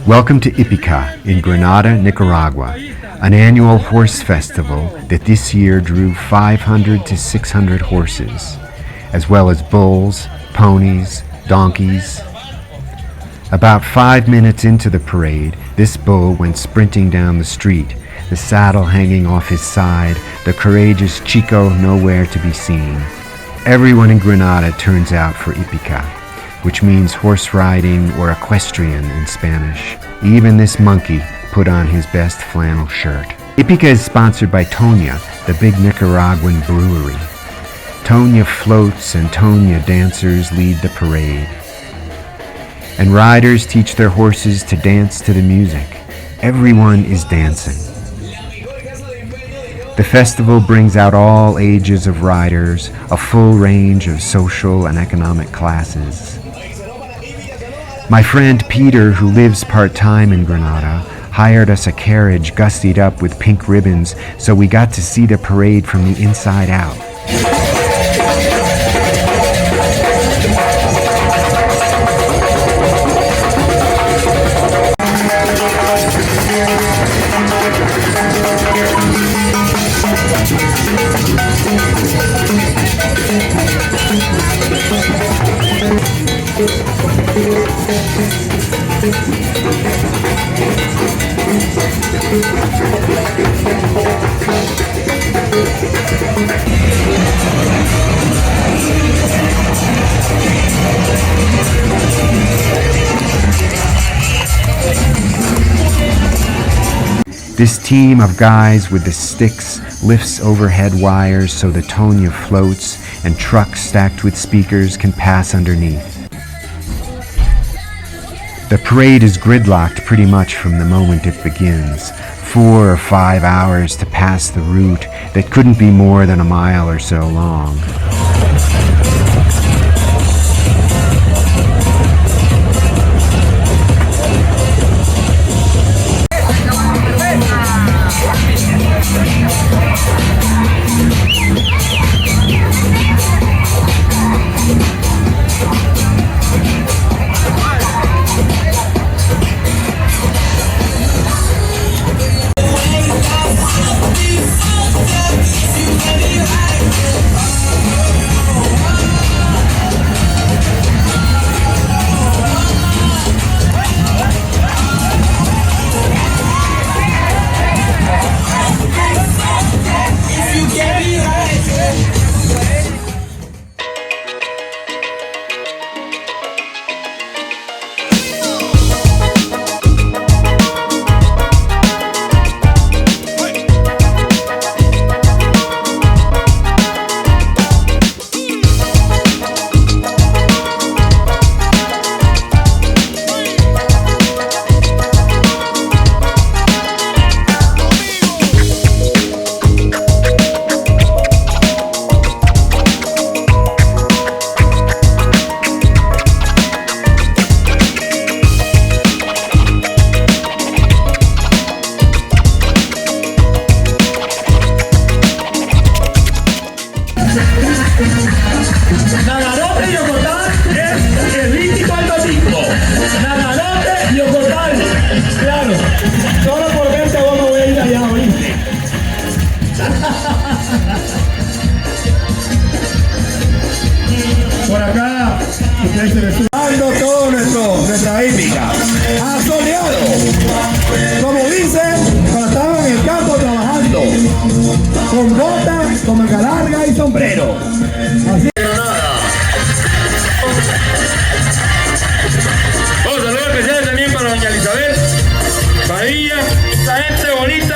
Welcome to Ipica in Granada, Nicaragua, an annual horse festival that this year drew 500 to 600 horses, as well as bulls, ponies, donkeys. About 5 minutes into the parade, this bull went sprinting down the street, the saddle hanging off his side, the courageous Chico nowhere to be seen. Everyone in Granada turns out for Ipica, which means horse riding or equestrian in Spanish. Even this monkey put on his best flannel shirt. Ipica is sponsored by Toña, the big Nicaraguan brewery. Toña floats and Toña dancers lead the parade. And riders teach their horses to dance to the music. Everyone is dancing. The festival brings out all ages of riders, a full range of social and economic classes. My friend Peter, who lives part-time in Granada, hired us a carriage gussied up with pink ribbons, so we got to see the parade from the inside out. This team of guys with the sticks lifts overhead wires so the Toña floats and trucks stacked with speakers can pass underneath. The parade is gridlocked pretty much from the moment it begins. 4 or 5 hours to pass the route that couldn't be more than a mile or so long. Por acá, ustedes se me están dando todo nuestra épica. Asoleado. Como dicen, cuando estaban en el campo trabajando. Con botas, con manga larga y sombrero. Así. Vamos a saludos especiales también para doña Elizabeth Padilla, esta gente bonita.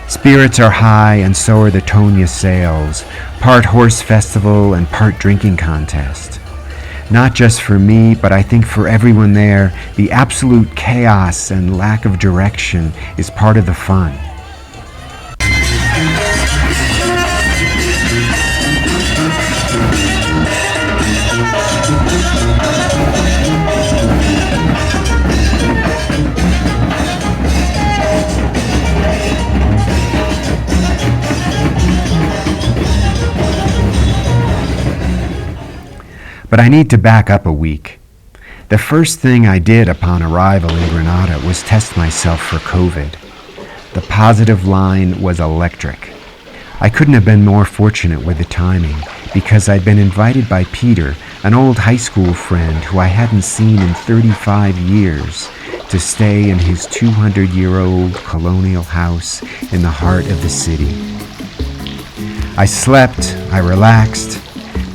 Spirits are high and so are the Toña sales, part horse festival and part drinking contest. Not just for me, but I think for everyone there, the absolute chaos and lack of direction is part of the fun. But I need to back up a week. The first thing I did upon arrival in Granada was test myself for COVID. The positive line was electric. I couldn't have been more fortunate with the timing, because I'd been invited by Peter, an old high school friend who I hadn't seen in 35 years, to stay in his 200-year-old colonial house in the heart of the city. I slept, I relaxed.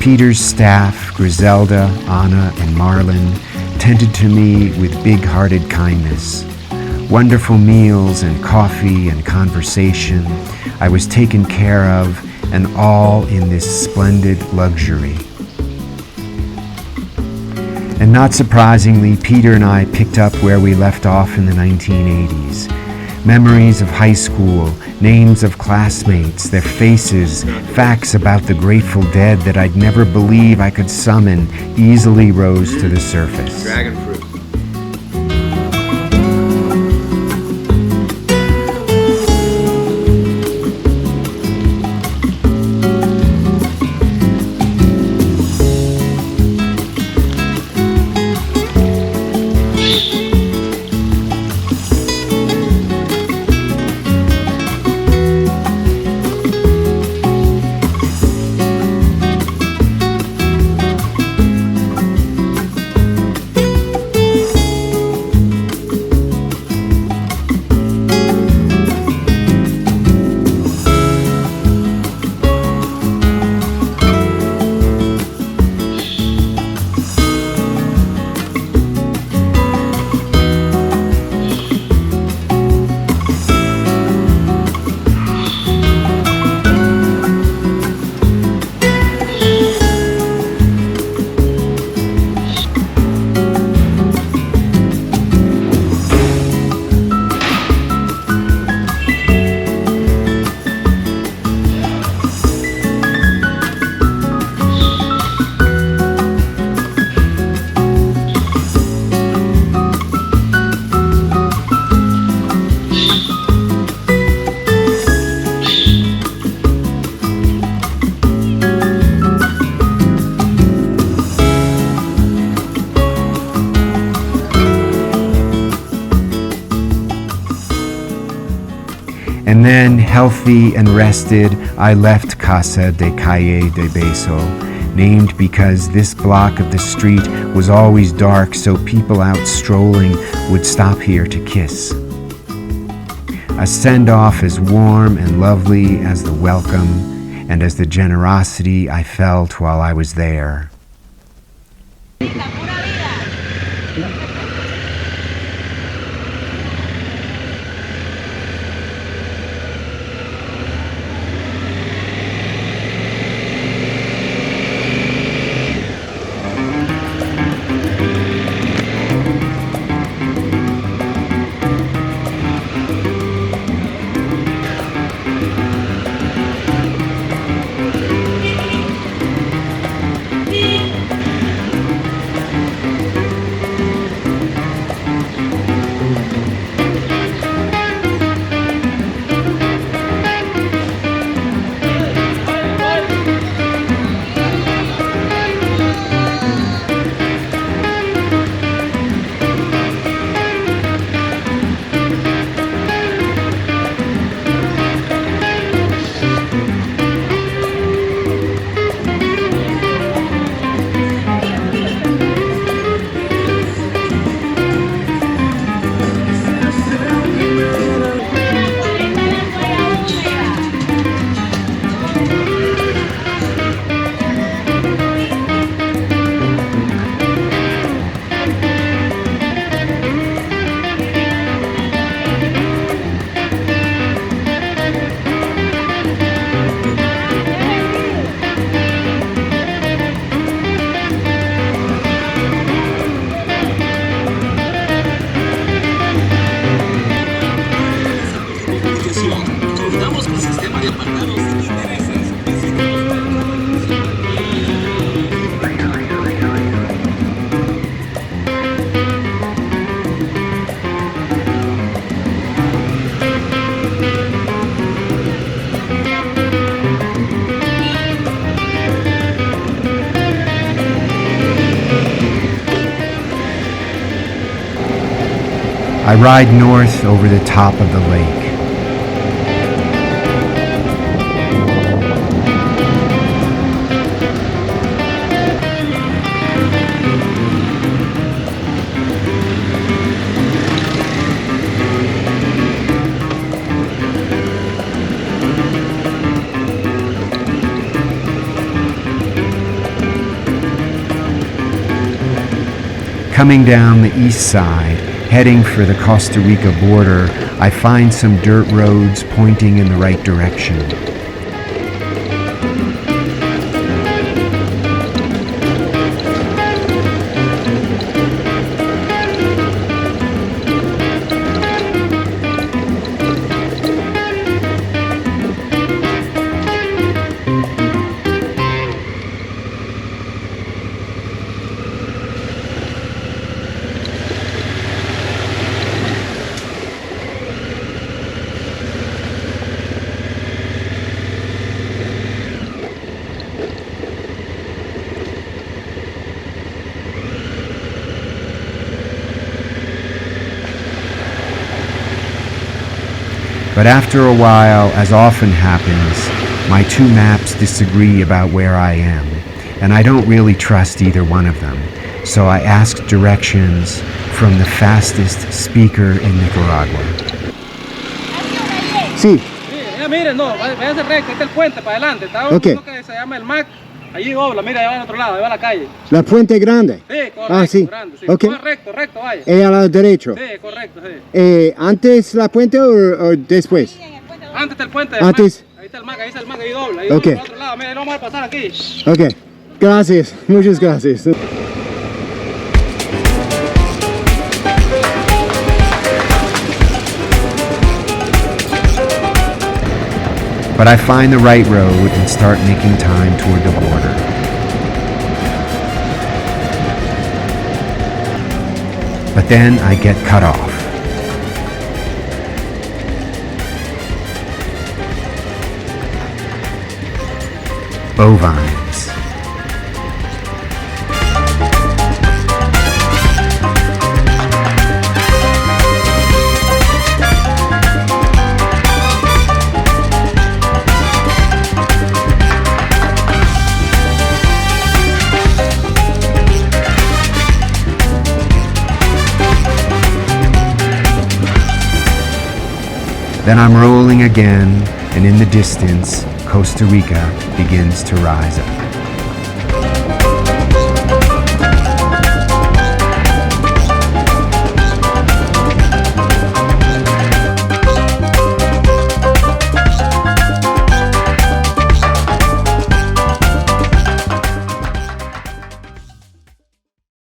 Peter's staff, Griselda, Anna, and Marlon, tended to me with big-hearted kindness. Wonderful meals and coffee and conversation. I was taken care of, and all in this splendid luxury. And not surprisingly, Peter and I picked up where we left off in the 1980s. Memories of high school, names of classmates, their faces, facts about the Grateful Dead that I'd never believe I could summon easily rose to the surface. Dragon fruit. And then, healthy and rested, I left Casa de Calle de Beso, named because this block of the street was always dark, so people out strolling would stop here to kiss. A send-off as warm and lovely as the welcome and as the generosity I felt while I was there. I ride north over the top of the lake. Coming down the east side, heading for the Costa Rica border, I find some dirt roads pointing in the right direction. But after a while, as often happens, my two maps disagree about where I am, and I don't really trust either one of them, so I ask directions from the fastest speaker in Nicaragua. Sí, Mire, no, váyase recto, este es el puente para adelante, está Ok. uno que se llama el MAC, allí dobla, mira, allá va al otro lado, allá va la calle. la puente grande. Sí, correcto, Ah, sí. grande, sí. Ok. Va recto, recto, vaya. A la derecha. Sí, correcto, sí. ¿Antes la puente o después? Antes está el puente del Antes. MAC, ahí está el MAC, ahí dobla, ahí Ok. dobla para el otro lado, mira, ahí no vamos a pasar aquí. Ok, gracias, muchas gracias. But I find the right road and start making time toward the border. But then I get cut off. Bovines. Then I'm rolling again, and in the distance, Costa Rica begins to rise up.